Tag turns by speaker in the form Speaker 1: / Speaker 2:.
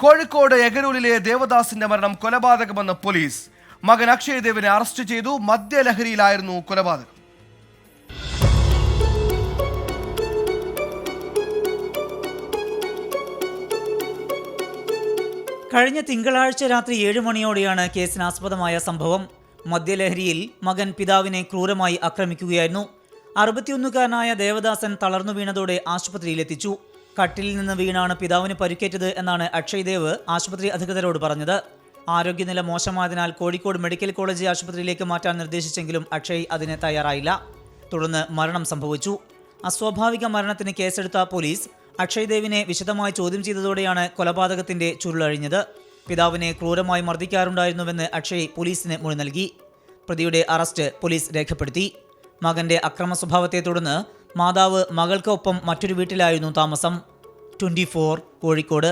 Speaker 1: കോഴിക്കോട് എഗരൂരിലെ ദേവദാസിന്റെ മരണം കൊലപാതകമെന്ന് പോലീസ്. മകൻ അക്ഷയ് ദേവിനെ അറസ്റ്റ് ചെയ്തു. മദ്യലഹരിയിലായിരുന്നു കൊലപാതകം.
Speaker 2: കഴിഞ്ഞ തിങ്കളാഴ്ച രാത്രി 7 മണിയോടെയാണ് കേസിനാസ്പദമായ സംഭവം. മദ്യലഹരിയിൽ മകൻ പിതാവിനെ ക്രൂരമായി ആക്രമിക്കുകയായിരുന്നു. 61കാരനായ ദേവദാസൻ തളർന്നു വീണതോടെ ആശുപത്രിയിലെത്തിച്ചു. കട്ടിലിൽ നിന്ന് വീണാണ് പിതാവിന് പരിക്കേറ്റത് എന്നാണ് അക്ഷയ് ദേവ് ആശുപത്രി അധികൃതരോട് പറഞ്ഞത്. ആരോഗ്യനില മോശമായതിനാൽ കോഴിക്കോട് മെഡിക്കൽ കോളേജ് ആശുപത്രിയിലേക്ക് മാറ്റാൻ നിർദ്ദേശിച്ചെങ്കിലും അക്ഷയ് അതിന് തയ്യാറായില്ല. തുടർന്ന് മരണം സംഭവിച്ചു. അസ്വാഭാവിക മരണത്തിന് കേസെടുത്ത പോലീസ് അക്ഷയ് ദേവിനെ വിശദമായി ചോദ്യം ചെയ്തതോടെയാണ് കൊലപാതകത്തിന്റെ ചുരുളഴിഞ്ഞത്. പിതാവിനെ ക്രൂരമായി മർദ്ദിക്കാറുണ്ടായിരുന്നുവെന്ന് അക്ഷയ് പോലീസിന് മൊഴി നൽകി. പ്രതിയുടെ അറസ്റ്റ് പോലീസ് രേഖപ്പെടുത്തി. മകന്റെ അക്രമ സ്വഭാവത്തെ തുടർന്ന് മാതാവ് മകൾക്ക് ഒപ്പം മറ്റൊരു വീട്ടിലായിരുന്നു താമസം. 24 കോഴിക്കോട്.